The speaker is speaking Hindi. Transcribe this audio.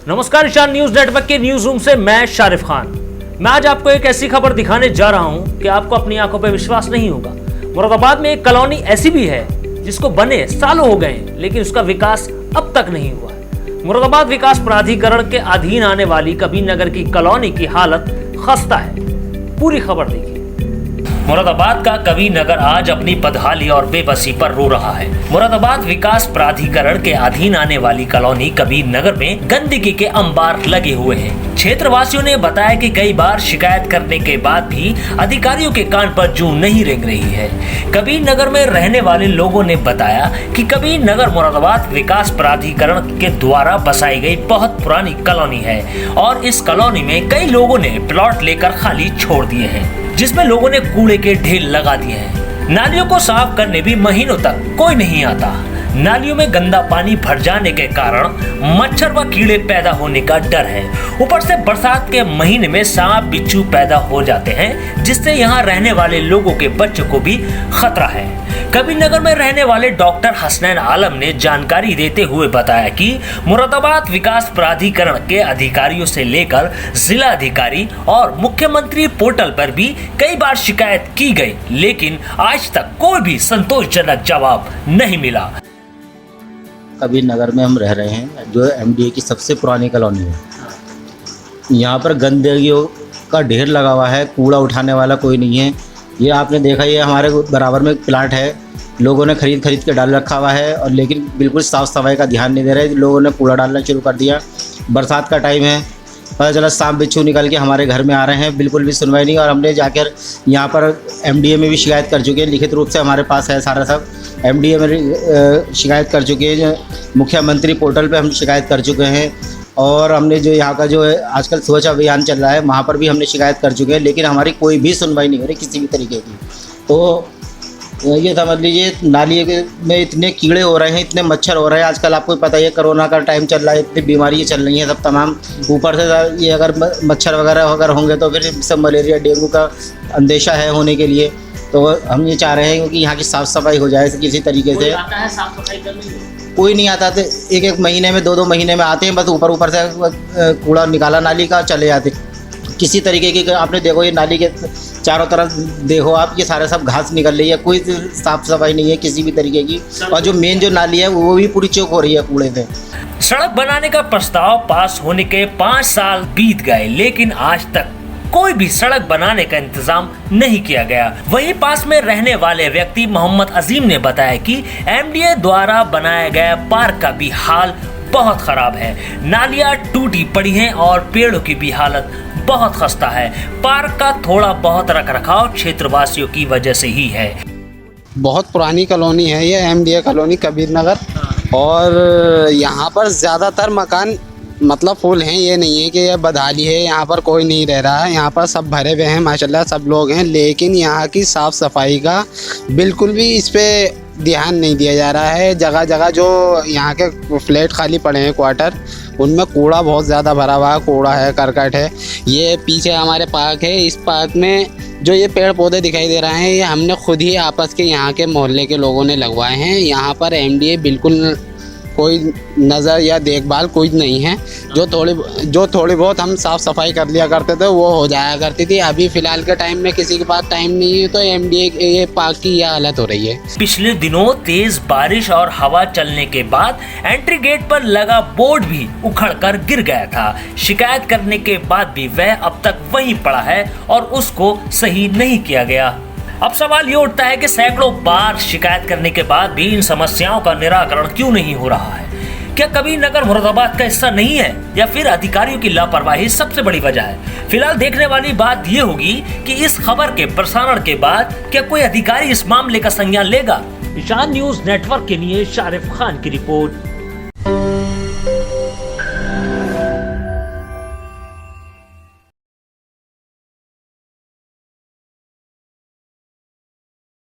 नमस्कार, ईशान न्यूज नेटवर्क के न्यूज रूम से मैं शारिफ खान। मैं आज आपको एक ऐसी खबर दिखाने जा रहा हूं कि आपको अपनी आंखों पर विश्वास नहीं होगा। मुरादाबाद में एक कॉलोनी ऐसी भी है जिसको बने सालों हो गए लेकिन उसका विकास अब तक नहीं हुआ है। मुरादाबाद विकास प्राधिकरण के अधीन आने वाली कबीर नगर की कॉलोनी की हालत खस्ता है। पूरी खबर देखिए। मुरादाबाद का कबीर नगर आज अपनी बदहाली और बेबसी पर रो रहा है। मुरादाबाद विकास प्राधिकरण के अधीन आने वाली कॉलोनी कबीर नगर में गंदगी के अंबार लगे हुए हैं। क्षेत्रवासियों ने बताया कि कई बार शिकायत करने के बाद भी अधिकारियों के कान पर जूं नहीं रेंग रही है। कबीर नगर में रहने वाले लोगों ने बताया कि कबीर नगर मुरादाबाद विकास प्राधिकरण के द्वारा बसाई गई बहुत पुरानी कॉलोनी है और इस कॉलोनी में कई लोगों ने प्लॉट लेकर खाली छोड़ दिए हैं, जिसमें लोगों ने कूड़े के ढेर लगा दिए हैं। नालियों को साफ करने भी महीनों तक कोई नहीं आता। नालियों में गंदा पानी भर जाने के कारण मच्छर व कीड़े पैदा होने का डर है। ऊपर से बरसात के महीने में सांप बिच्छू पैदा हो जाते हैं, जिससे यहाँ रहने वाले लोगों के बच्चों को भी खतरा है। कबीर नगर में रहने वाले डॉक्टर हसनैन आलम ने जानकारी देते हुए बताया कि मुरादाबाद विकास प्राधिकरण के अधिकारियों से लेकर जिला अधिकारी और मुख्यमंत्री पोर्टल पर भी कई बार शिकायत की गई, लेकिन आज तक कोई भी संतोषजनक जवाब नहीं मिला। कबीर नगर में हम रह रहे हैं, जो एमडीए की सबसे पुरानी कॉलोनी है। यहाँ पर गंदगियों का ढेर लगा हुआ है, कूड़ा उठाने वाला कोई नहीं है। ये आपने देखा, ये हमारे बराबर में एक प्लांट है, लोगों ने खरीद के डाल रखा हुआ है और लेकिन बिल्कुल साफ़ सफाई का ध्यान नहीं दे रहे। लोगों ने कूड़ा डालना शुरू कर दिया। बरसात का टाइम है, पता चला सांप बिच्छू निकल के हमारे घर में आ रहे हैं, बिल्कुल भी सुनवाई नहीं। और हमने जाकर यहाँ पर एमडीए में भी शिकायत कर चुके हैं, लिखित रूप से हमारे पास है सारा सब। एमडीए में शिकायत कर चुके हैं, मुख्यमंत्री पोर्टल पे हम शिकायत कर चुके हैं और हमने जो यहाँ का जो है आजकल स्वच्छ अभियान चल रहा है, वहाँ पर भी हमने शिकायत कर चुके हैं, लेकिन हमारी कोई भी सुनवाई नहीं हो रही किसी भी तरीके की। तो ये समझ लीजिए, नाली में इतने कीड़े हो रहे हैं, इतने मच्छर हो रहे हैं। आजकल आपको पता ही है, कोरोना का टाइम चल रहा है, इतनी बीमारियाँ चल रही हैं सब तमाम। ऊपर से ये अगर मच्छर वगैरह अगर होंगे तो फिर सब मलेरिया डेंगू का अंदेशा है होने के लिए। तो हम ये चाह रहे हैं कि यहाँ की साफ़ सफाई हो जाए किसी तरीके से। साफ सफाई करने कोई नहीं आता, तो एक महीने में 2 महीने में आते हैं, बस ऊपर से कूड़ा निकाला नाली का चले जाते। किसी तरीके की आपने देखो, ये नाली के चारों तरफ देखो आप, ये सारे सब घास निकल रही है, कोई साफ सफाई नहीं है किसी भी तरीके की। और जो मेन जो नाली है वो भी पूरी चौक हो रही है कूड़े से। सड़क बनाने का प्रस्ताव पास होने के 5 साल बीत गए, लेकिन आज तक कोई भी सड़क बनाने का इंतजाम नहीं किया गया। वहीं पास में रहने वाले व्यक्ति मोहम्मद अजीम ने बताया कि एमडीए द्वारा बनाया गया पार्क का भी हाल बहुत खराब है। नालियां टूटी पड़ी हैं और पेड़ों की भी हालत बहुत खस्ता है। पार्क का थोड़ा बहुत रखरखाव क्षेत्रवासियों की वजह से ही है। बहुत पुरानी कॉलोनी है ये एमडीए कॉलोनी कबीर नगर, और यहाँ पर ज़्यादातर मकान मतलब फुल हैं। ये नहीं है कि ये बदहाली है, यहाँ पर कोई नहीं रह रहा है। यहाँ पर सब भरे हुए हैं माशाल्लाह, सब लोग हैं, लेकिन यहाँ की साफ़ सफाई का बिल्कुल भी इस पे ध्यान नहीं दिया जा रहा है। जगह जगह जो यहाँ के फ्लैट खाली पड़े हैं, क्वार्टर, उनमें कूड़ा बहुत ज़्यादा भरा हुआ है, कूड़ा है, करकट है। ये पीछे हमारे पार्क है, इस पार्क में जो ये पेड़ पौधे दिखाई दे रहे हैं, ये हमने खुद ही आपस के यहाँ के मोहल्ले के लोगों ने लगवाए हैं। यहाँ पर एमडीए बिल्कुल कोई नज़र या देखभाल कोई नहीं है। जो थोड़ी बहुत हम साफ़ सफाई कर लिया करते थे वो हो जाया करती थी। अभी फ़िलहाल के टाइम में किसी के पास टाइम नहीं है, तो एमडीए ये पार्क की यह हालत हो रही है। पिछले दिनों तेज बारिश और हवा चलने के बाद एंट्री गेट पर लगा बोर्ड भी उखड़कर गिर गया था। शिकायत करने के बाद भी वह अब तक वहीं पड़ा है और उसको सही नहीं किया गया। अब सवाल ये उठता है कि सैकड़ों बार शिकायत करने के बाद भी इन समस्याओं का निराकरण क्यों नहीं हो रहा है? क्या कबीर नगर मुरादाबाद का हिस्सा नहीं है या फिर अधिकारियों की लापरवाही सबसे बड़ी वजह है? फिलहाल देखने वाली बात ये होगी कि इस खबर के प्रसारण के बाद क्या कोई अधिकारी इस मामले का संज्ञान लेगा। ईशान न्यूज नेटवर्क के लिए शारिफ खान की रिपोर्ट।